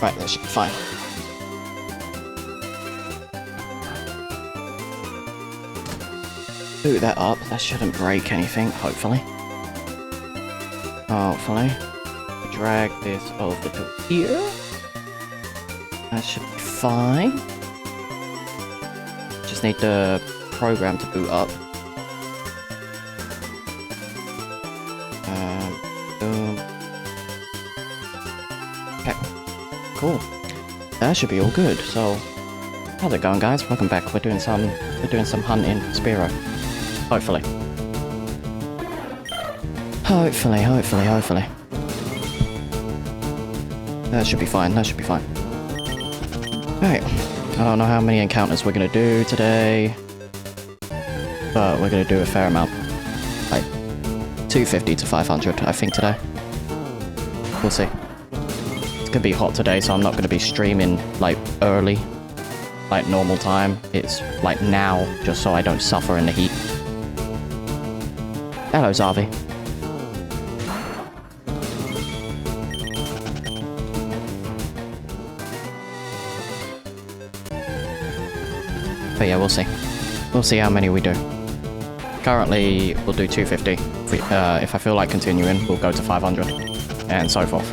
Right, that should be fine. Boot that up. That shouldn't break anything, hopefully. Hopefully. Drag this over to here. That should be fine. Just need the program to boot up. Boom. Okay. Cool. That should be all good. So, how's it going, guys? Welcome back. We're doing some hunting for Spearow. Hopefully. Hopefully. That should be fine. That should be fine. Alright. I don't know how many encounters we're gonna do today, but we're gonna do a fair amount. Like 250 to 500, I think, today. We'll see. It's gonna be hot today, so I'm not gonna be streaming like early, like normal time. It's like now, just so I don't suffer in the heat. Hello, Zarvi. But yeah, we'll see. We'll see how many we do. Currently, we'll do 250. If I feel like continuing, we'll go to 500. And so forth.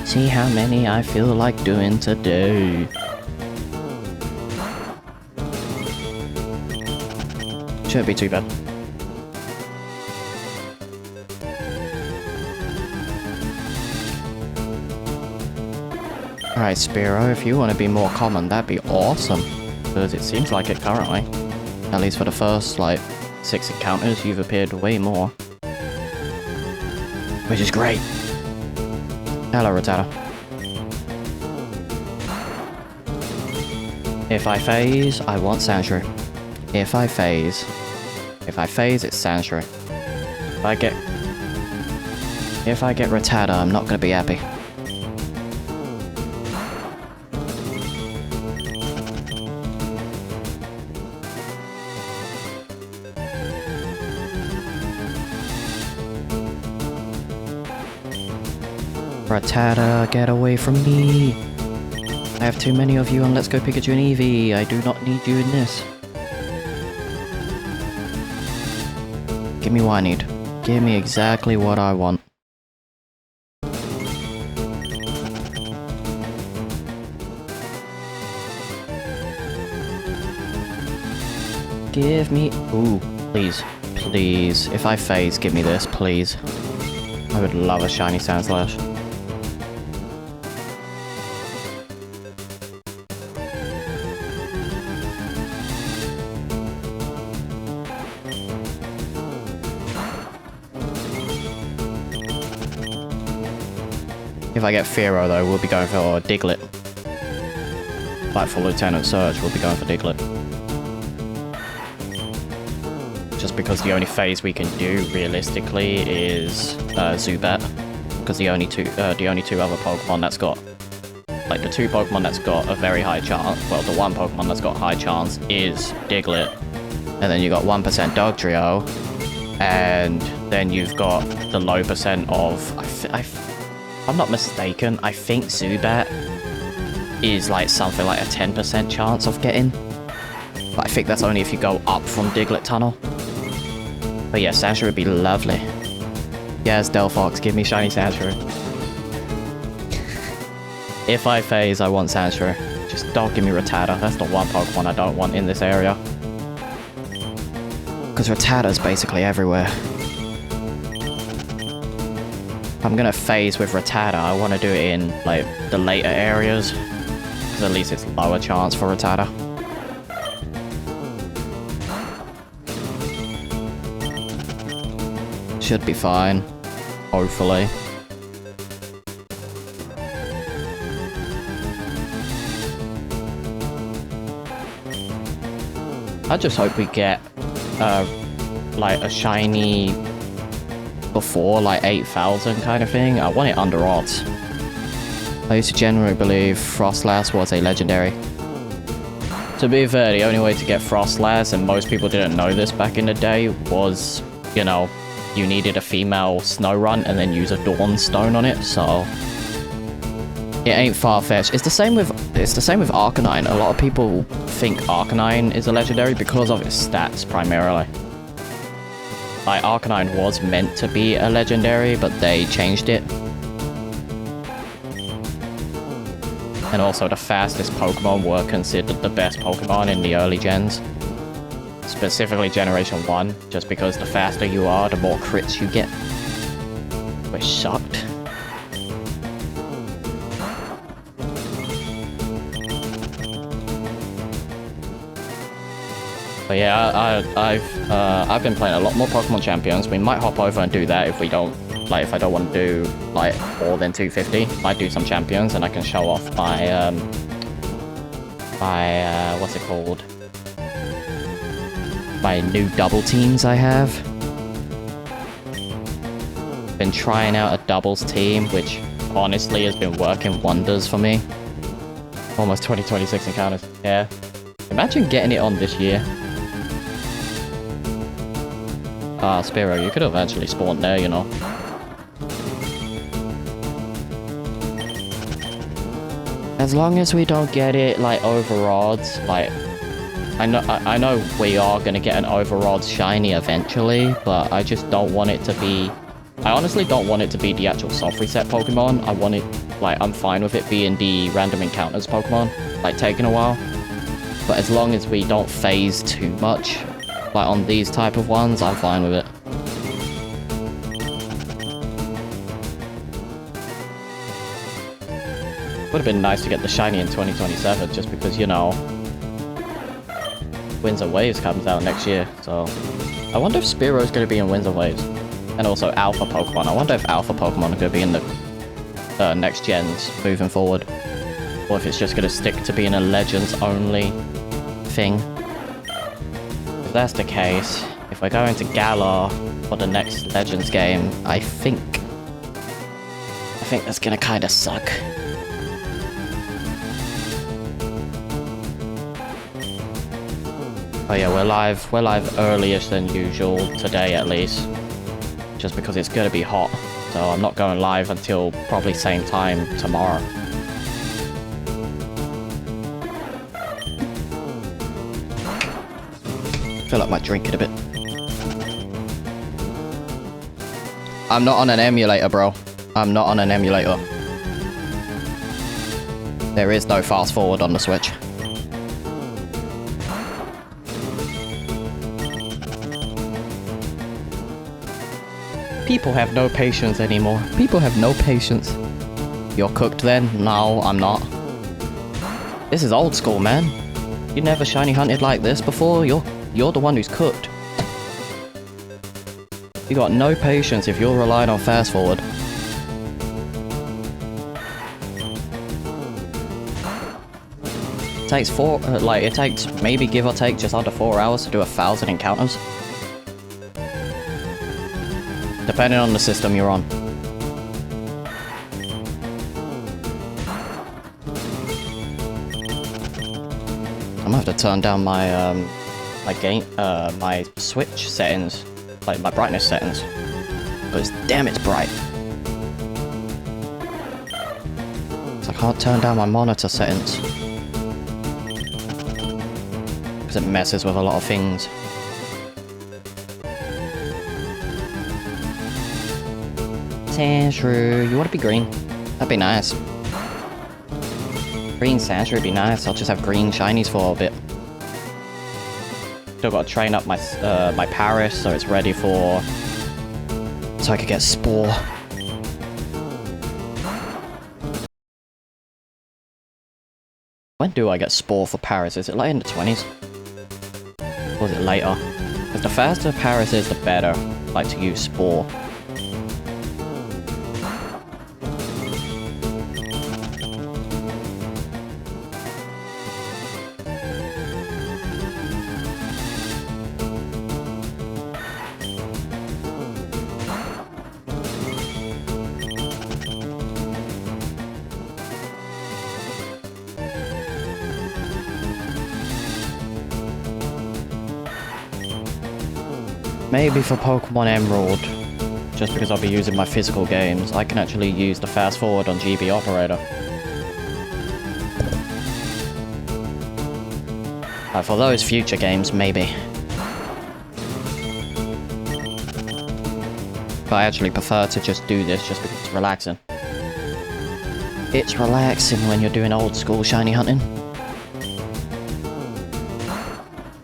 See how many I feel like doing today. Shouldn't be too bad. Alright, Spearow, if you want to be more common, that'd be awesome. Because it seems like it currently. At least for the first, like, 6 encounters, you've appeared way more. Which is great. Hello, Rattata. If I phase, I want Sandshrew. If I phase, it's Sandshrew. If I get Rattata, I'm not gonna be happy. Rattata, get away from me! I have too many of you on Let's Go Pikachu and Eevee. I do not need you in this. Give me what I need. Give me exactly what I want. Give me... Ooh, please. Please. If I phase, give me this, please. I would love a shiny Sandslash. If I get Fearow though, we'll be going for Diglett. Like for Lieutenant Surge, we'll be going for Diglett. Just because the only phase we can do realistically is Zubat. Because the only two other Pokemon that's got, like the 2 Pokemon that's got a very high chance, well the 1 Pokemon that's got high chance is Diglett. And then you got 1% Dugtrio. And then you've got the low percent of, if I'm not mistaken, I think Zubat is like something like a 10% chance of getting. But I think that's only if you go up from Diglett Tunnel. But yeah, Sandshrew would be lovely. Yes, Delphox, give me shiny Sandshrew. If I phase, I want Sandshrew. Just don't give me Rattata. That's the one Pokemon I don't want in this area. Because Rattata's basically everywhere. If I'm gonna phase with Rattata, I want to do it in, like, the later areas. Because at least it's lower chance for Rattata. Should be fine. Hopefully. I just hope we get, like, a shiny before, like, 8,000 kind of thing. I want it under odds. I used to generally believe Frostlass was a legendary. To be fair, the only way to get Frostlass, and most people didn't know this back in the day, was, you know, you needed a female snow run and then use a dawn stone on it, so it ain't far-fetched. It's the same with Arcanine. A lot of people think Arcanine is a legendary because of its stats primarily. Like, Arcanine was meant to be a legendary, but they changed it. And also the fastest Pokemon were considered the best Pokemon in the early gens. Specifically Generation 1, just because the faster you are, the more crits you get. Which sucked. But yeah, I've been playing a lot more Pokemon Champions. We might hop over and do that if we don't, like, if I don't want to do, like, more than 250. Might do some Champions and I can show off my, what's it called? My new double teams I have. Been trying out a doubles team, which honestly has been working wonders for me. Almost 2026 encounters. Yeah. Imagine getting it on this year. Spearow, you could have actually spawned there, you know. As long as we don't get it, like, over odds, like... I know we are gonna get an over odds shiny eventually, but I just don't want it to be... I honestly don't want it to be the actual soft reset Pokemon. I want it... Like, I'm fine with it being the random encounters Pokemon, like, taking a while. But as long as we don't phase too much, like, on these type of ones, I'm fine with it. Would have been nice to get the shiny in 2027, just because, you know, Winds and Waves comes out next year, so... I wonder if Spearow's gonna be in Winds and Waves. And also Alpha Pokemon. I wonder if Alpha Pokemon are gonna be in the next gens moving forward. Or if it's just gonna stick to being a Legends only thing. If that's the case, if we're going to Galar for the next Legends game, I think that's gonna kinda suck. Oh yeah, we're live earlier than usual, today at least. Just because it's gonna be hot, so I'm not going live until probably same time tomorrow. Fill up my drink in a bit. I'm not on an emulator, bro. I'm not on an emulator. There is no fast forward on the Switch. People have no patience anymore. People have no patience. You're cooked then? No, I'm not. This is old school, man. You never shiny hunted like this before? You're the one who's cooked. You got no patience if you're relying on fast forward. It takes it takes maybe give or take just under 4 hours to do 1,000 encounters. Depending on the system you're on. I'm gonna have to turn down my my Switch settings, like my brightness settings, because damn it's bright. So I can't turn down my monitor settings because it messes with a lot of things. Sandshrew, you want to be green? That'd be nice. Green Sandshrew would be nice. I'll just have green shinies for a bit. Still got to train up my my Paris so it's ready for... so I could get Spore. When do I get Spore for Paris? Is it like in the 20s? Or is it later? Because the faster Paris is, the better. I like to use Spore. Maybe for Pokemon Emerald, just because I'll be using my physical games. I can actually use the fast forward on GB operator. For those future games, maybe. But I actually prefer to just do this just because it's relaxing. It's relaxing when you're doing old school shiny hunting.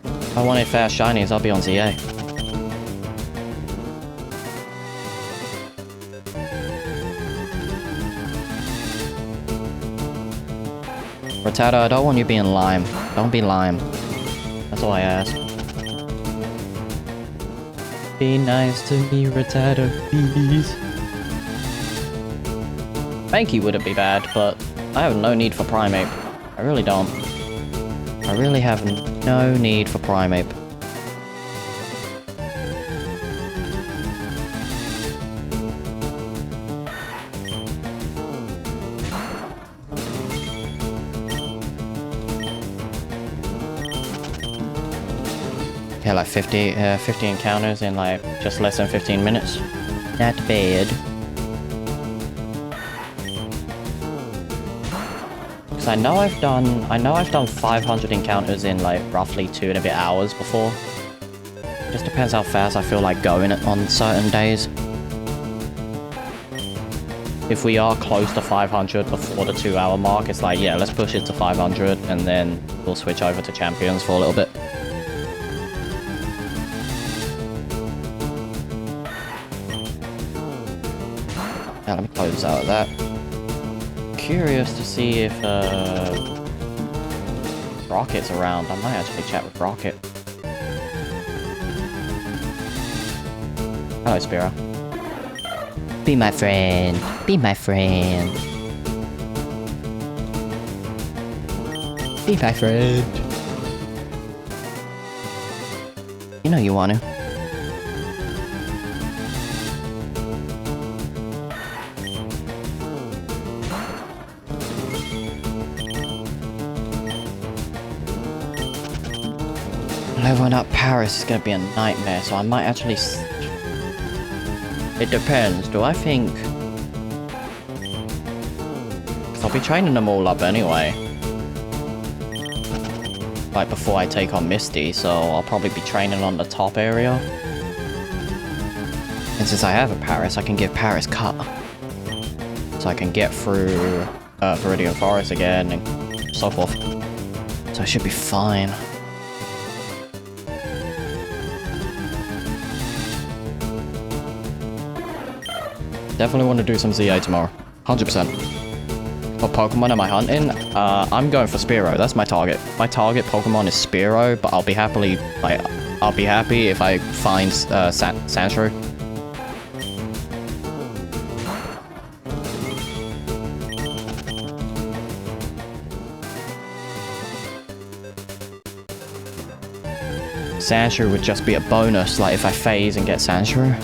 If I wanted fast shinies, I'll be on ZA. Rattata, I don't want you being lime. Don't be lime. That's all I ask. Be nice to me, Rattata, please. Mankey wouldn't be bad, but I have no need for Primeape. I really don't. I really have no need for Primeape. Yeah, like 50 encounters in like just less than 15 minutes. Not bad. Because I know I've done 500 encounters in like roughly 2 and a bit hours before. Just depends how fast I feel like going on certain days. If we are close to 500 before the 2-hour mark, it's like, yeah, let's push it to 500 and then we'll switch over to champions for a little bit. Yeah, let me close out of that. Curious to see if Rocket's around. I might actually chat with Rocket. Hello, Spiro. Be my friend. Be my friend. Be my friend. You know you want to. Leveling up Paris is going to be a nightmare, so I might actually... It depends. Do I think... Because I'll be training them all up anyway. Like before I take on Misty, so I'll probably be training on the top area. And since I have a Paris, I can give Paris cut. So I can get through Viridian Forest again and so forth. So I should be fine. Definitely want to do some ZA tomorrow. 100%. What Pokemon am I hunting? I'm going for Spearow. That's my target. My target Pokemon is Spearow, but I'll be happy if I find Sandshrew. Sandshrew would just be a bonus, like if I phase and get Sandshrew.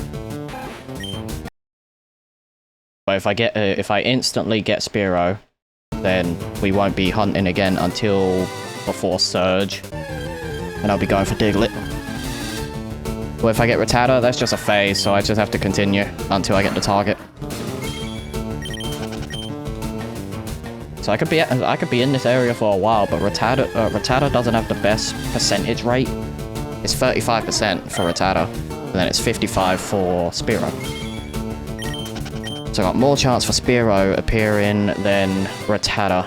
But if I instantly get Spearow, then we won't be hunting again until before Surge. And I'll be going for Diglett. Well, if I get Rattata, that's just a phase, so I just have to continue until I get the target. So I could be in this area for a while, but Rattata doesn't have the best percentage rate. It's 35% for Rattata, and then it's 55% for Spearow. So I got more chance for Spearow appearing than Rattata.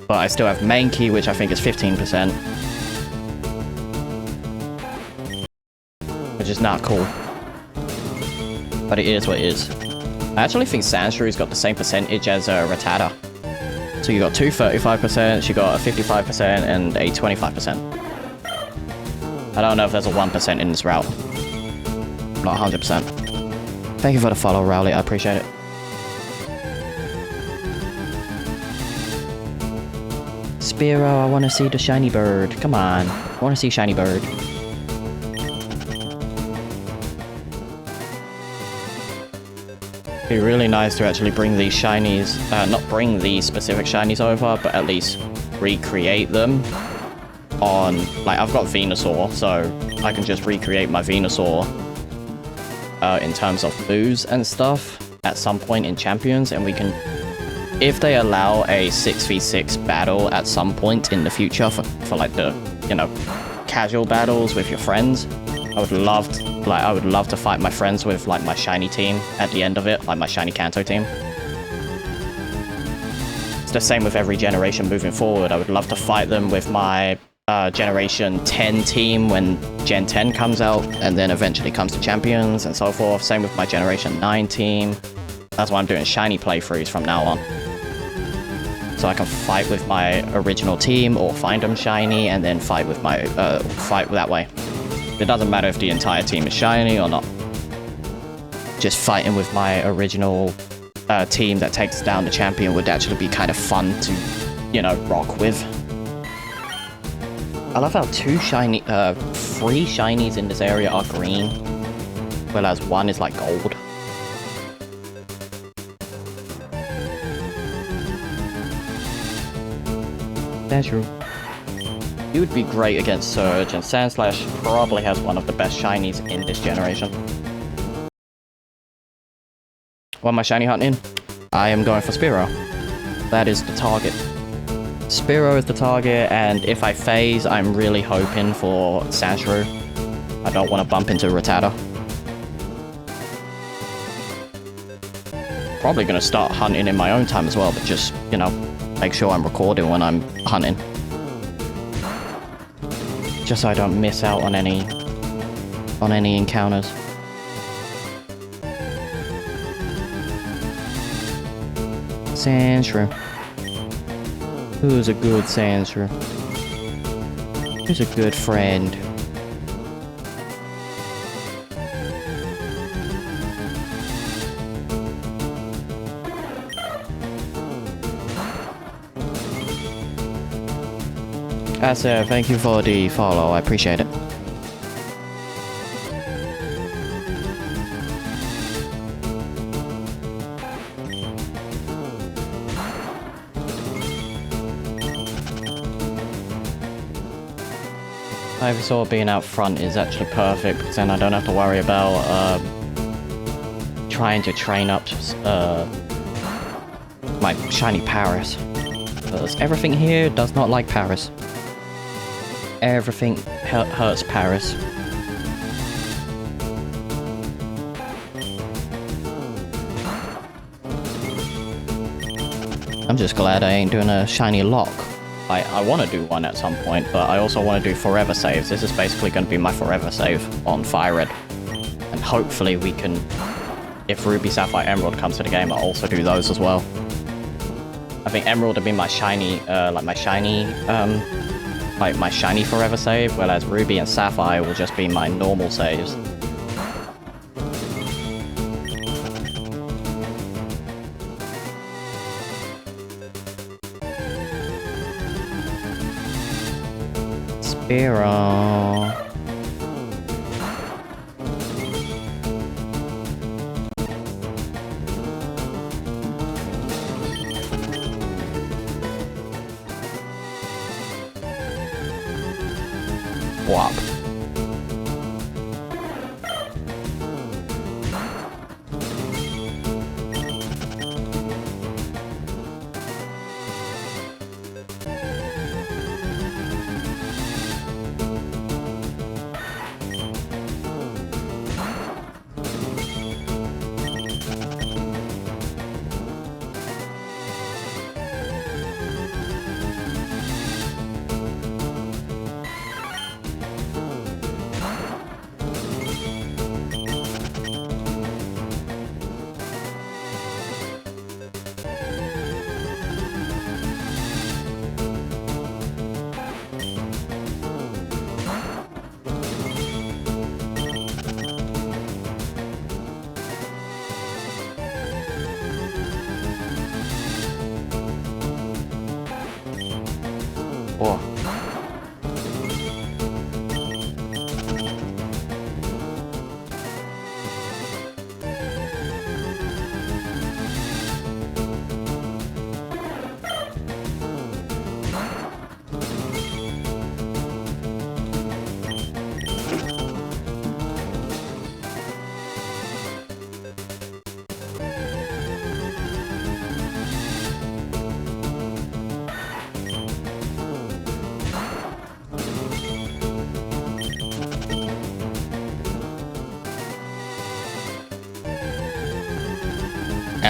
But I still have Mankey, which I think is 15%. Which is not cool. But it is what it is. I actually think Sandshrew's got the same percentage as Rattata. So you got two 35%, you got a 55%, and a 25%. I don't know if there's a 1% in this route. Not 100%. Thank you for the follow, Rowley. I appreciate it. Spearow, I want to see the shiny bird. Come on. I want to see shiny bird. It'd be really nice to actually bring these shinies, not bring these specific shinies over, but at least recreate them on, like, I've got Venusaur, so I can just recreate my Venusaur in terms of moves and stuff at some point in Champions, and we can, if they allow a 6v6 battle at some point in the future for like the, you know, casual battles with your friends, I would love to fight my friends with like my shiny team at the end of it, like my shiny Kanto team. It's the same with every generation moving forward. I would love to fight them with my Generation 10 team when Gen 10 comes out, and then eventually comes to Champions and so forth. Same with my Generation 9 team. That's why I'm doing shiny playthroughs from now on. So I can fight with my original team, or find them shiny, and then fight with my, fight that way. It doesn't matter if the entire team is shiny or not. Just fighting with my original team that takes down the champion would actually be kind of fun to, you know, rock with. I love how 3 shinies in this area are green, whereas 1 is like gold. That's true. He would be great against Surge, and Sandslash probably has one of the best shinies in this generation. What am I shiny hunting? I am going for Spearow. That is the target. Spearow is the target, and if I phase, I'm really hoping for Sandshrew. I don't want to bump into Rattata. Probably going to start hunting in my own time as well, but just, you know, make sure I'm recording when I'm hunting. Just so I don't miss out on any encounters. Sandshrew. Who's a good Sandshrew? Who's a good friend? Asir, thank you for the follow, I appreciate it. Ivysaur being out front is actually perfect, because then I don't have to worry about trying to train up my shiny Paris. Because everything here does not like Paris. Everything hurts Paris. I'm just glad I ain't doing a shiny lock. I want to do one at some point, but I also want to do forever saves. This is basically going to be my forever save on Fire Red. And hopefully we can, if Ruby, Sapphire, Emerald comes to the game, I'll also do those as well. I think Emerald would be my shiny, my shiny forever save, whereas Ruby and Sapphire will just be my normal saves. Spearow. Wop.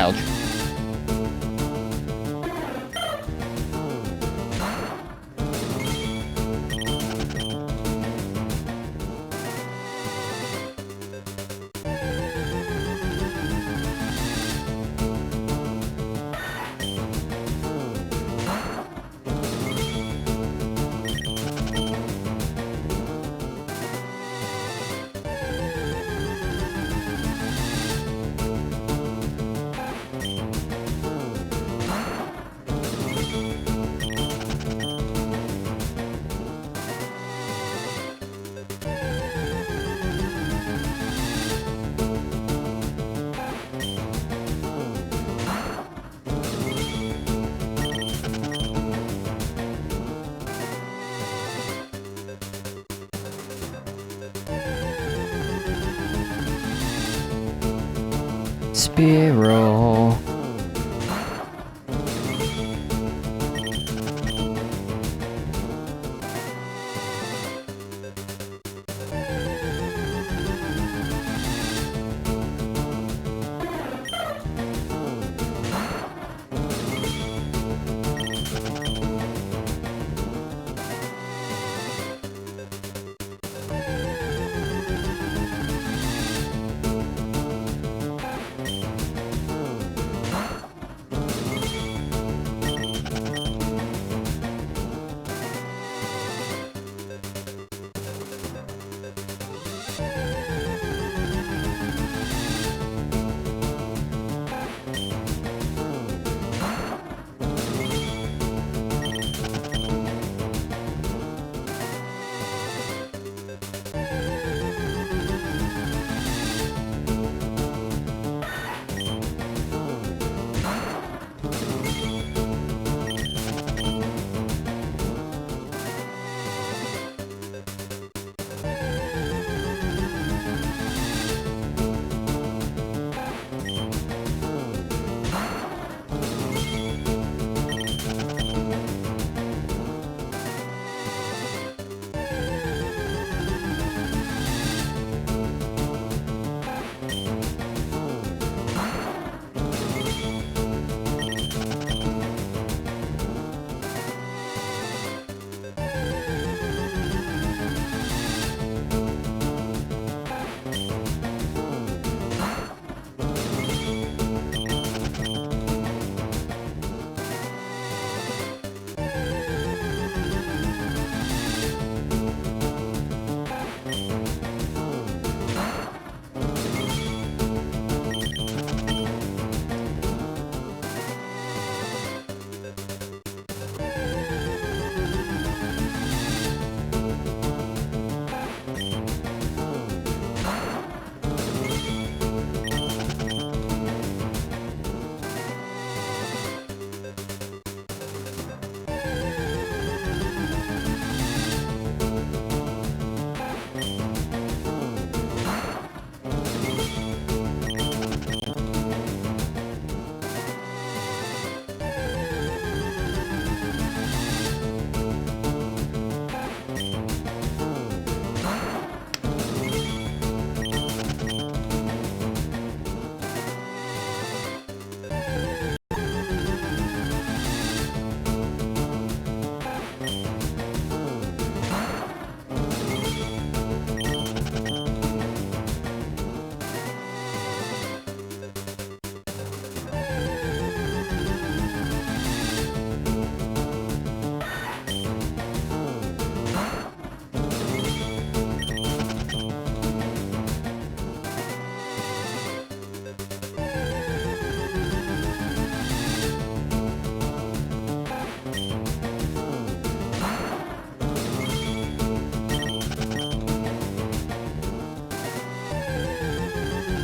Ouch. Spearow.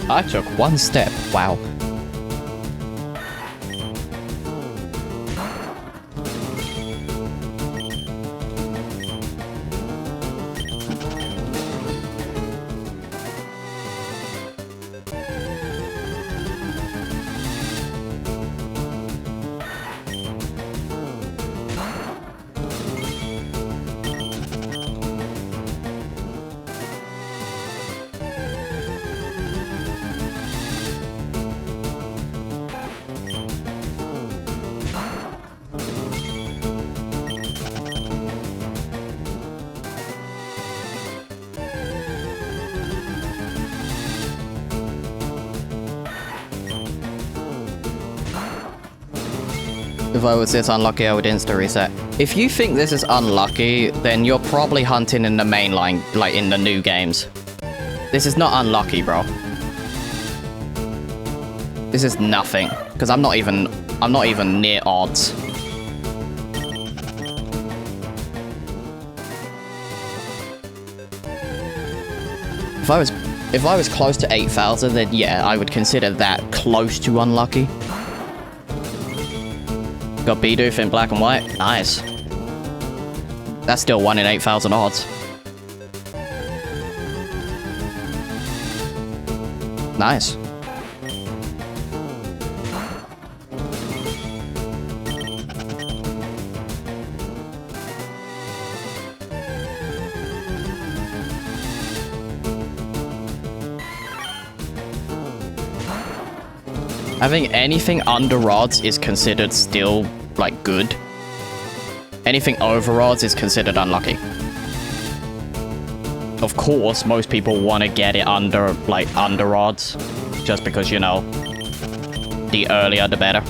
I took one step. Wow. If I was this unlucky, I would insta-reset. If you think this is unlucky, then you're probably hunting in the main line, like in the new games. This is not unlucky, bro. This is nothing, because I'm not even near odds. If I was close to 8,000, then yeah, I would consider that close to unlucky. Got Bidoof in black and white. Nice. That's still 1 in 8,000 odds. Nice. I think anything under odds is considered still, like, good. Anything over odds is considered unlucky. Of course, most people want to get it under odds. Just because, you know, the earlier the better.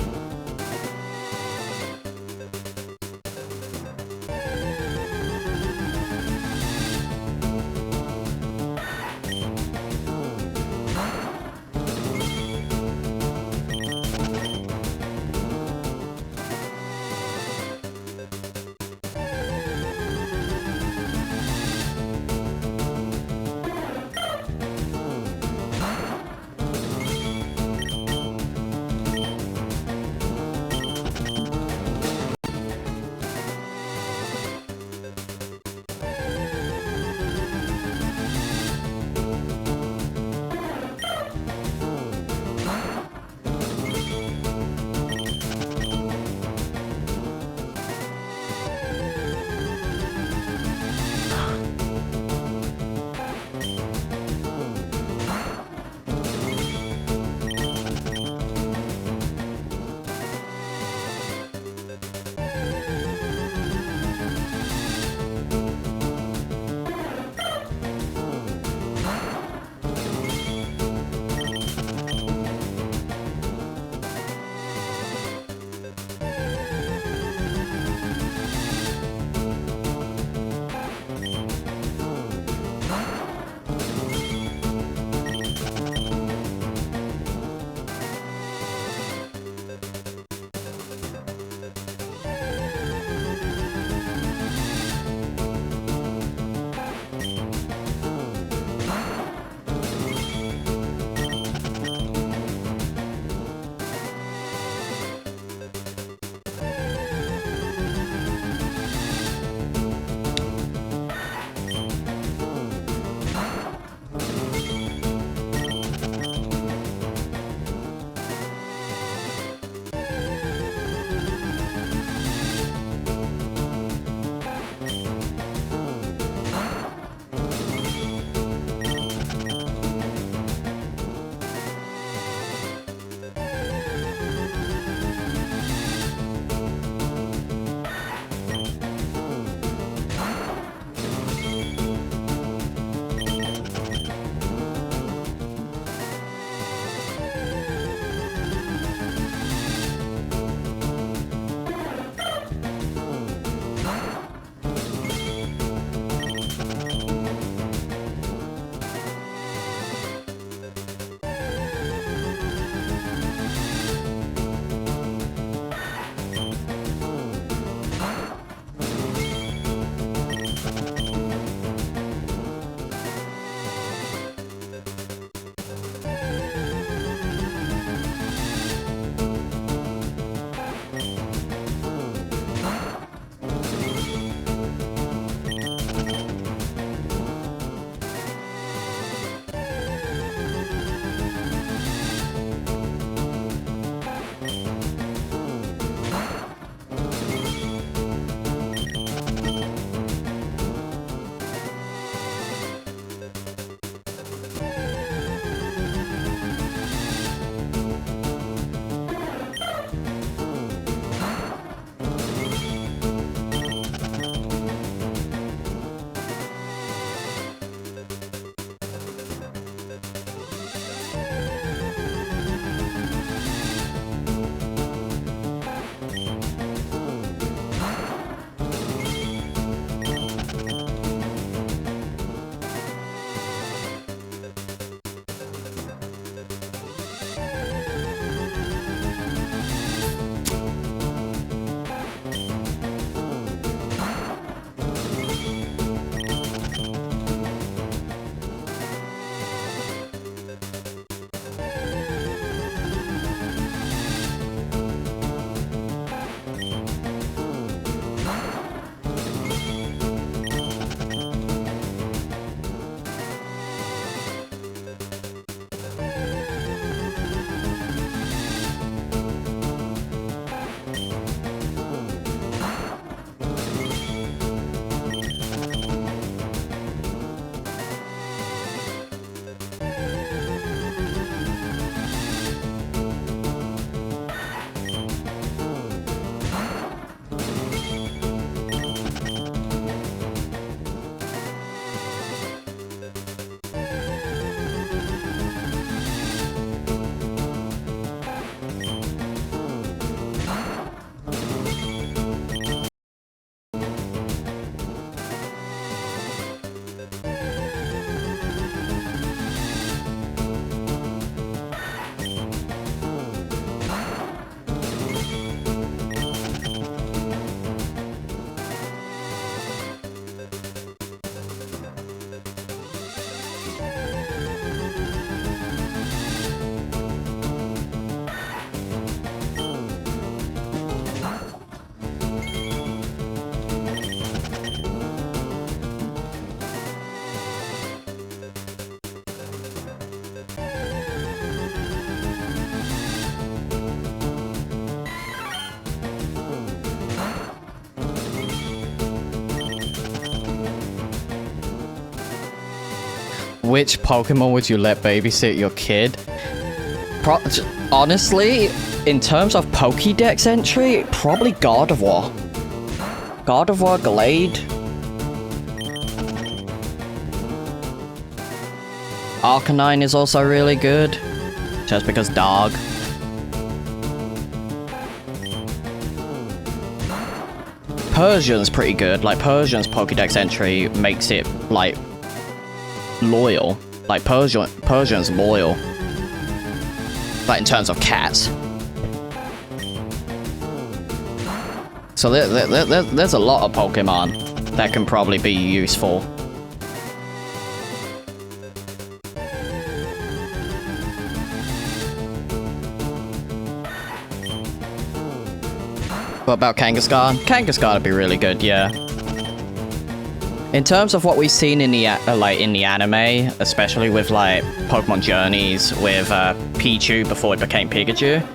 Which Pokemon would you let babysit your kid? Honestly, in terms of Pokédex entry, probably God of War. God of War Glade. Arcanine is also really good. Just because dog. Persian's pretty good. Like, Persian's Pokédex entry makes it, like, loyal. Like, Persian's loyal. Like, in terms of cats. So there's a lot of Pokemon that can probably be useful. What about Kangaskhan? Kangaskhan would be really good, yeah. In terms of what we've seen in the anime, especially with like Pokemon Journeys with Pichu before it became Pikachu,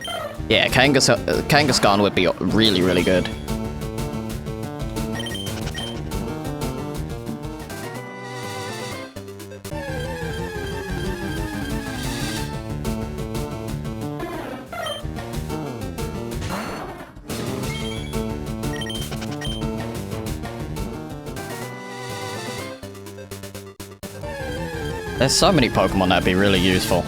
yeah, Kangaskhan would be really, really good. There's so many Pokemon that'd be really useful.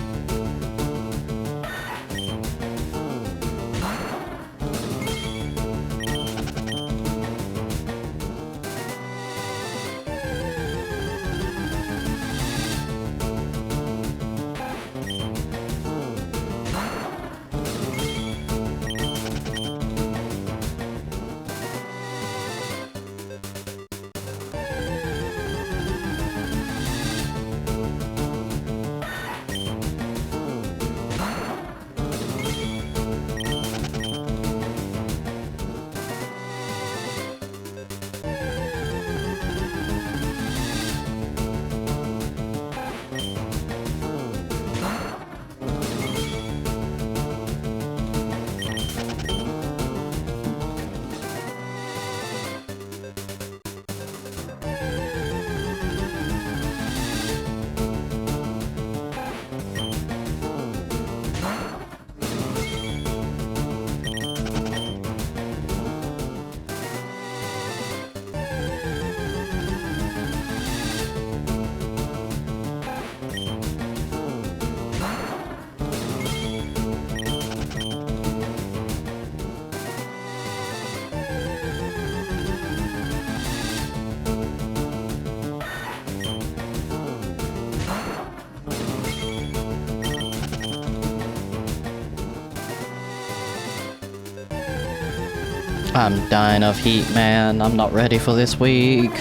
I'm dying of heat, man. I'm not ready for this week.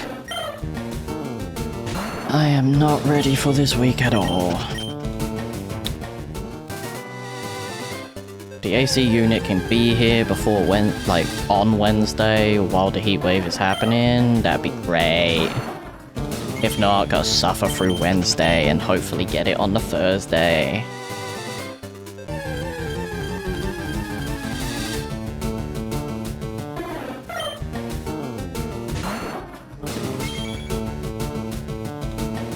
I am not ready for this week at all. The AC unit can be here before on Wednesday while the heat wave is happening. That'd be great. If not, gotta suffer through Wednesday and hopefully get it on the Thursday.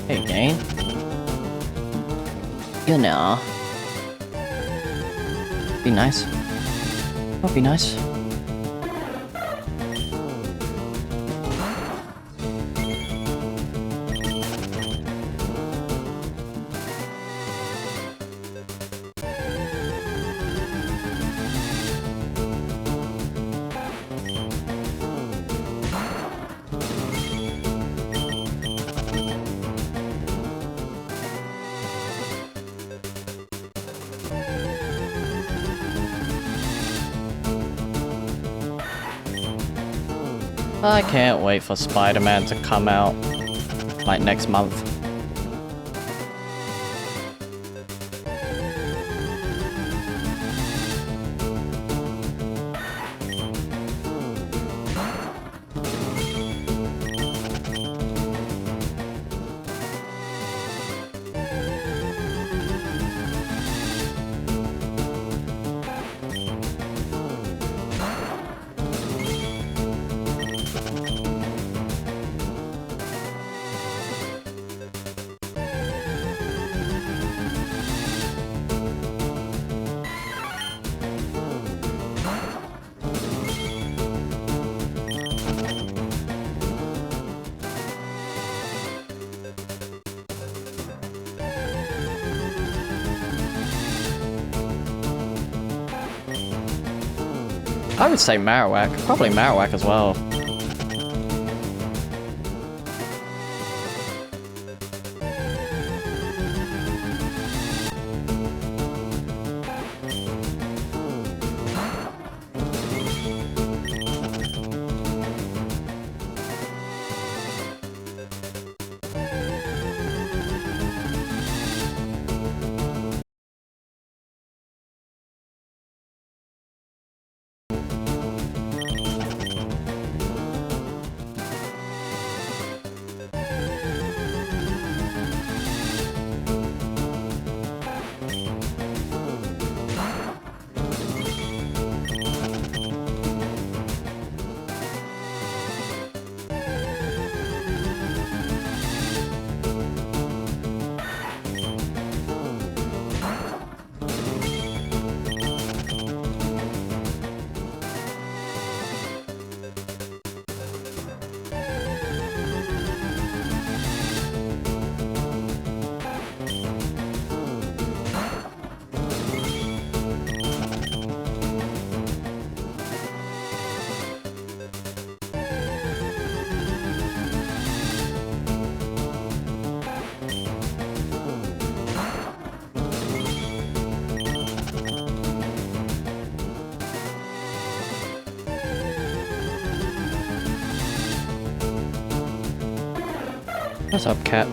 Hey, Dane. You know. Be nice. That'd be nice. I can't wait for Spider-Man to come out, like, next month. I would say Marowak. Probably Marowak as well. What's up, cat?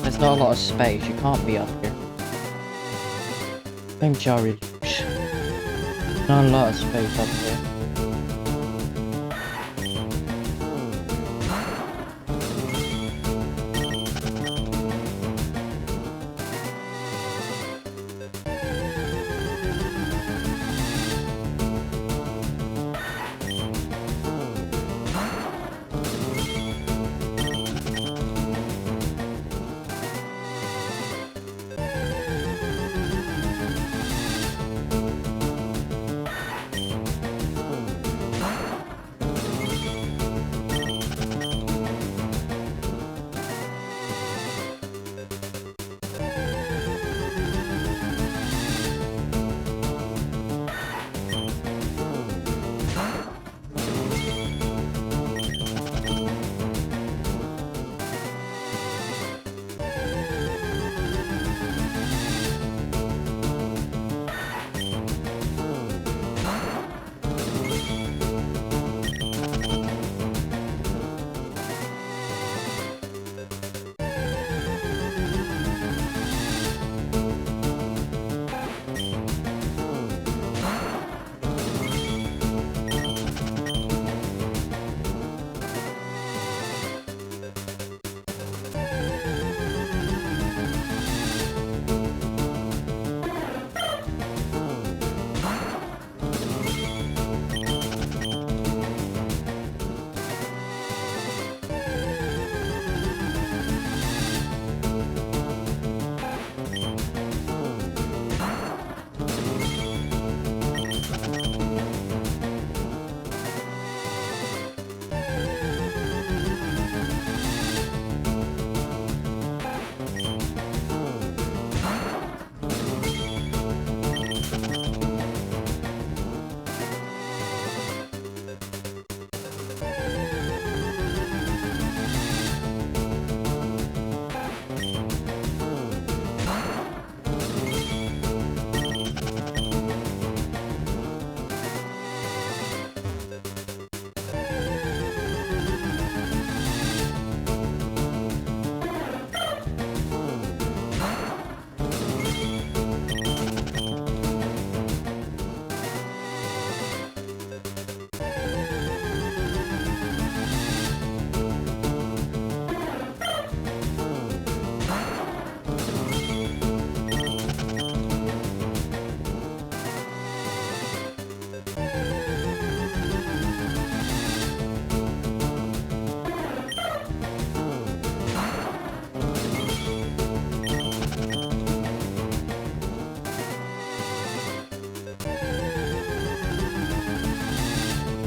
There's not a lot of space, you can't be up here. I'm Jari. Not a lot of space up here.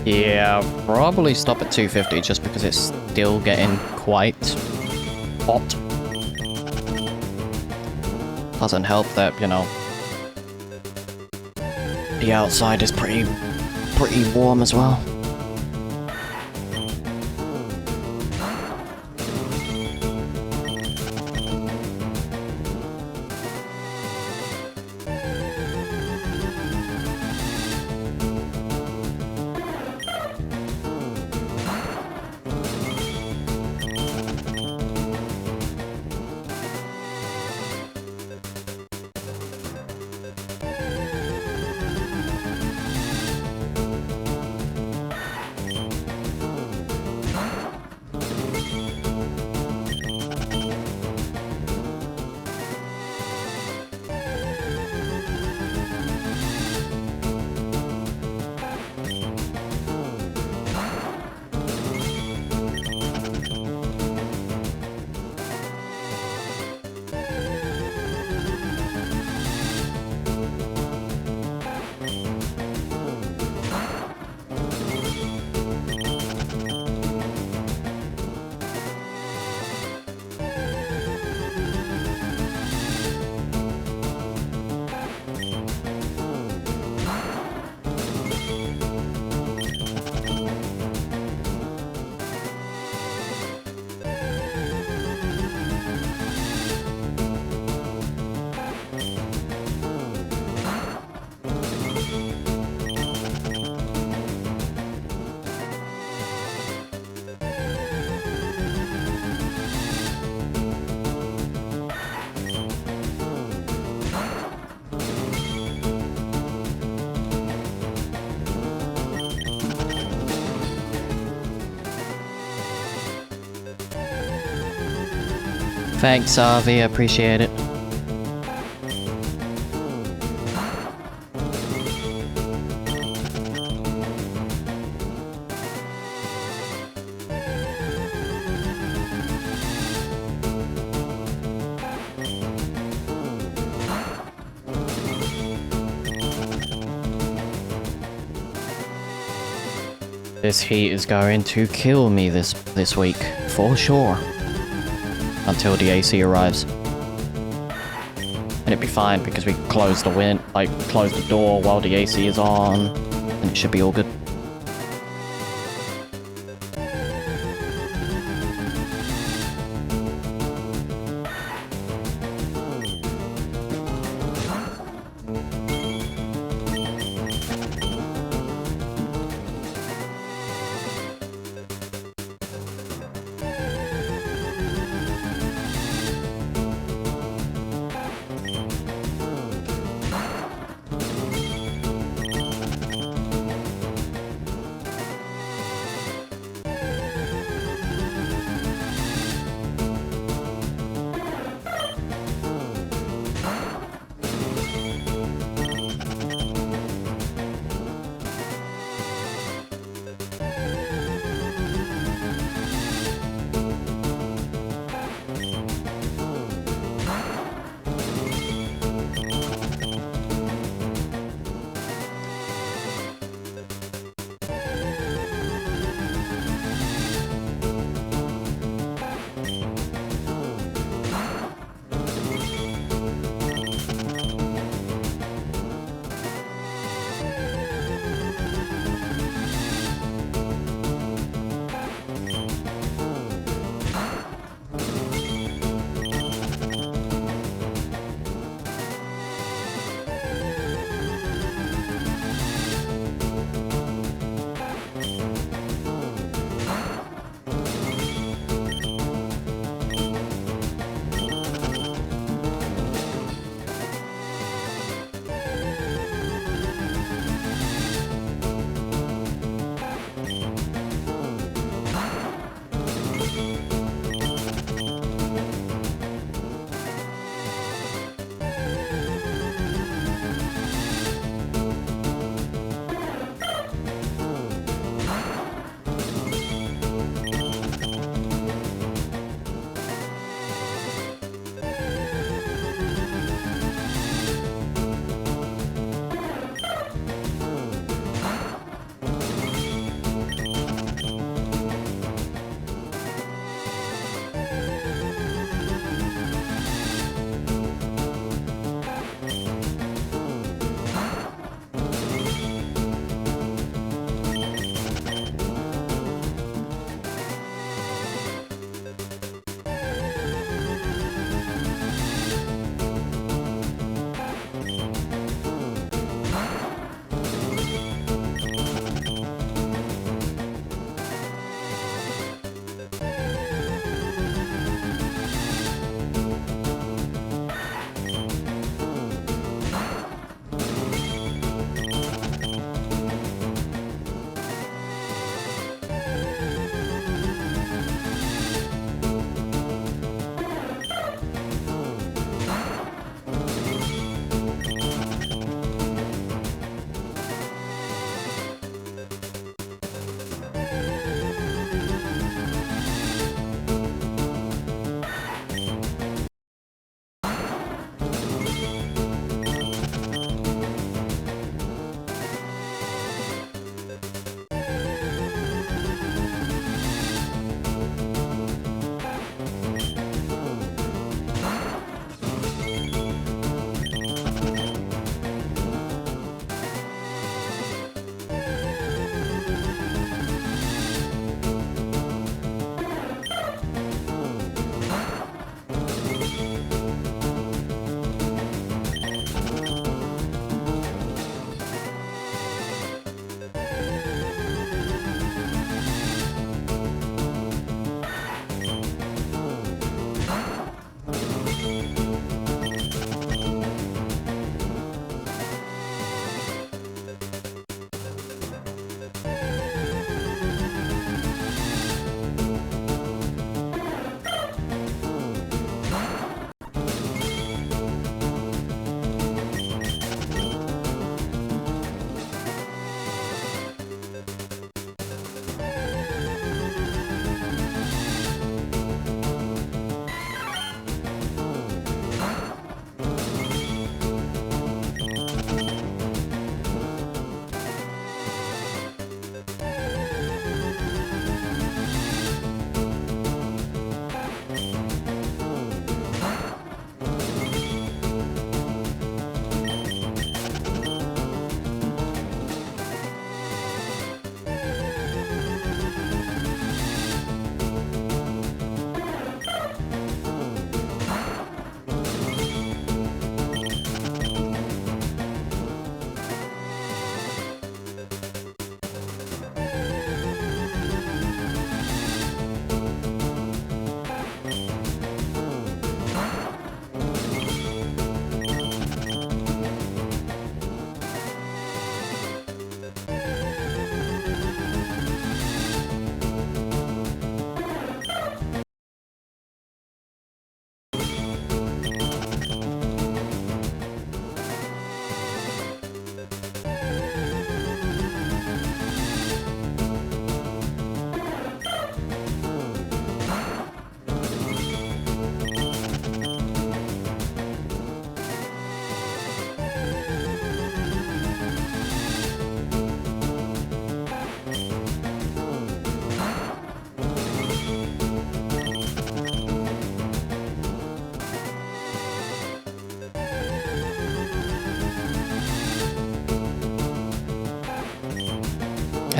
Yeah, probably stop at 250 just because it's still getting quite hot. Doesn't help that, you know, The outside is pretty warm as well. Thanks, Avi, I appreciate it. This heat is going to kill me this week, for sure. Until the AC arrives. And it'd be fine because we close the door while the AC is on, and it should be all good.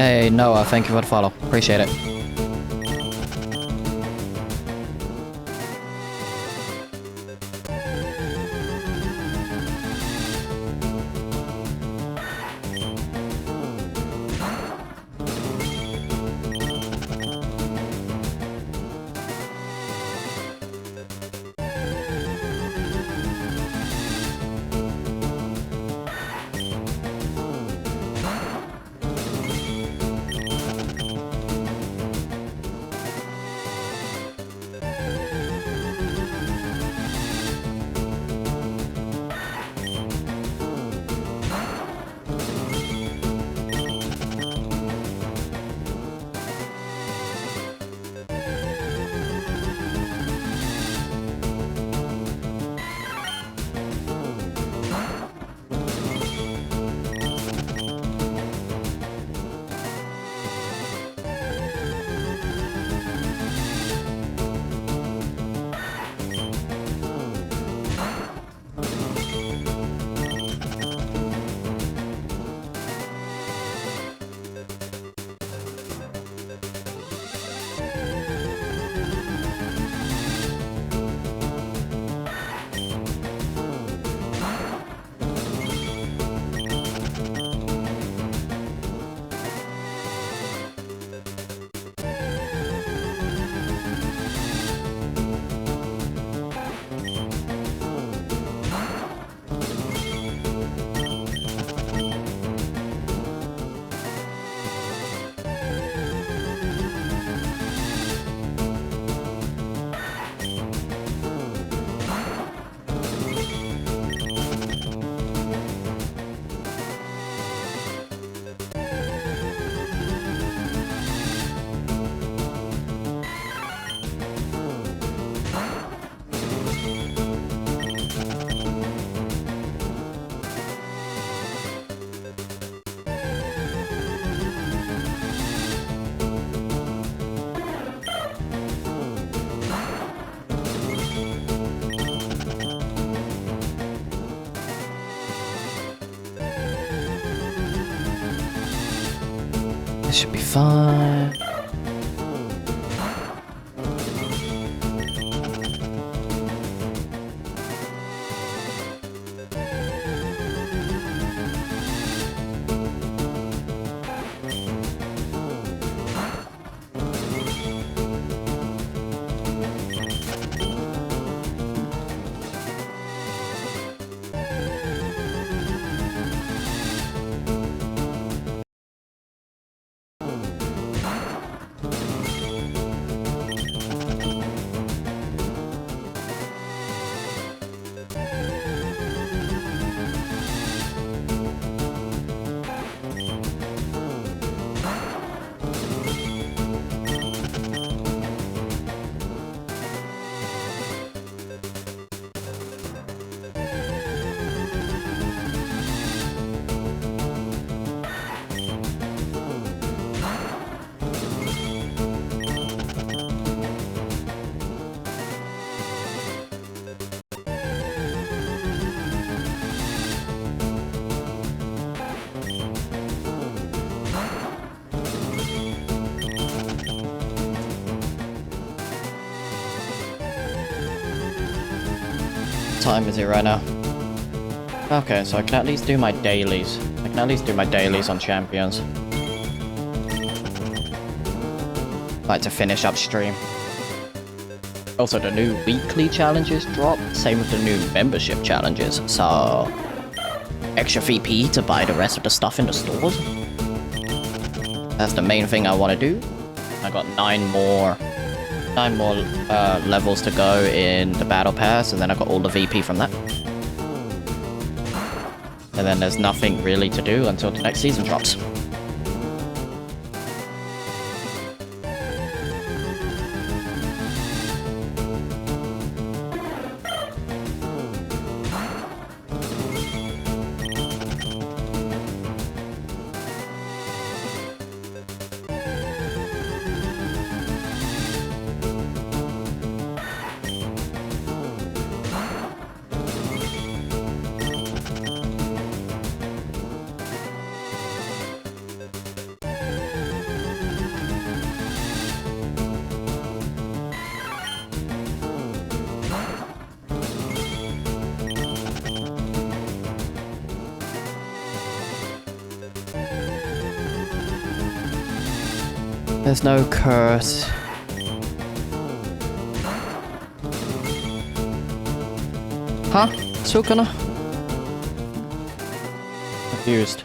Hey, Noah, thank you for the follow. Appreciate it. This should be fine. Time is it right now? Okay, so I can at least do my dailies. I can at least do my dailies on champions. Like to finish up stream. Also, the new weekly challenges drop. Same with the new membership challenges. So, extra VP to buy the rest of the stuff in the stores. That's the main thing I want to do. I got 9 more levels to go in the battle pass, and then I got all the VP from that. And then there's nothing really to do until the next season drops. There's no curse. Huh? Sukuna? Confused.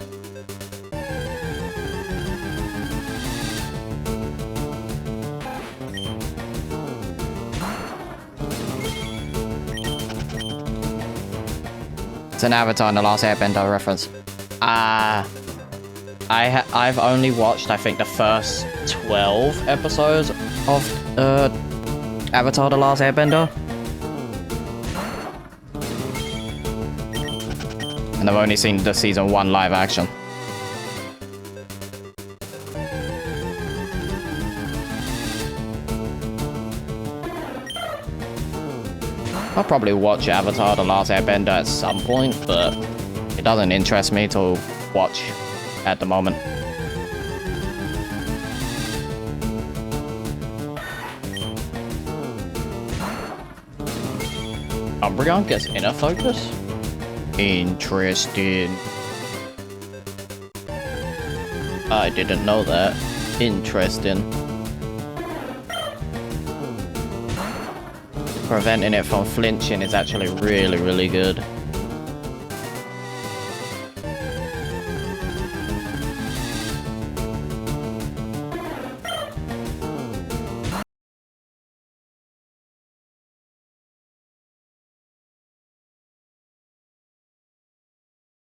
It's an Avatar in the Last Airbender reference. I've only watched, I think, the first 12 episodes of Avatar the Last Airbender. And I've only seen the season 1 live action. I'll probably watch Avatar the Last Airbender at some point, but it doesn't interest me to watch at the moment. Umbreon gets inner focus? Interesting. I didn't know that. Interesting. Preventing it from flinching is actually really, really good.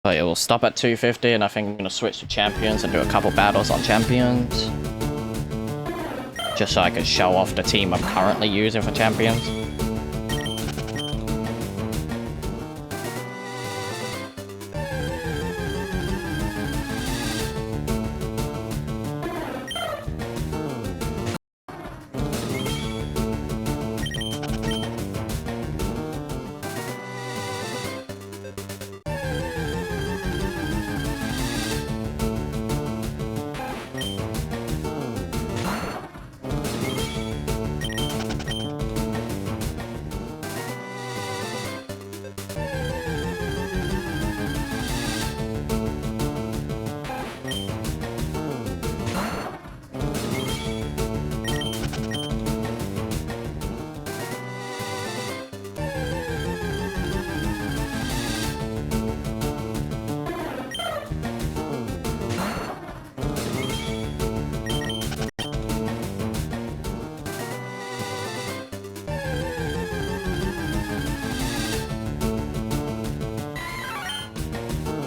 But it will stop at 250, and I think I'm going to switch to champions and do a couple battles on champions. Just so I can show off the team I'm currently using for champions.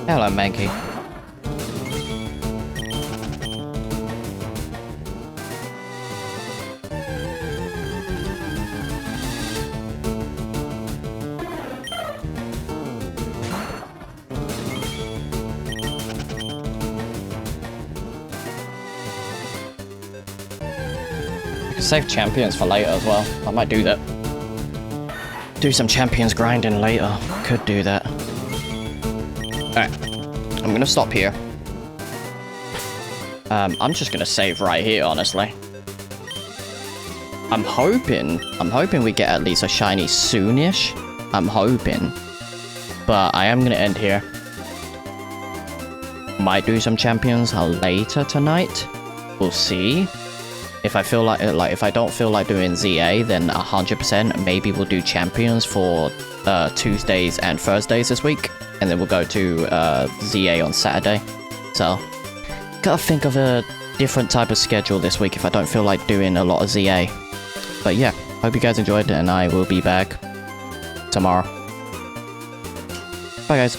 Hello, Mankey. You can save champions for later as well. I might do that. Do some champions grinding later. Could do that. Alright, I'm gonna stop here. I'm just gonna save right here, honestly. I'm hoping we get at least a shiny soonish. I'm hoping. But I am gonna end here. Might do some champions later tonight. We'll see. If I feel like if I don't feel like doing ZA, then 100% maybe we'll do champions for Tuesdays and Thursdays this week. And then we'll go to ZA on Saturday. So, gotta think of a different type of schedule this week if I don't feel like doing a lot of ZA. But yeah, hope you guys enjoyed, and I will be back tomorrow. Bye guys.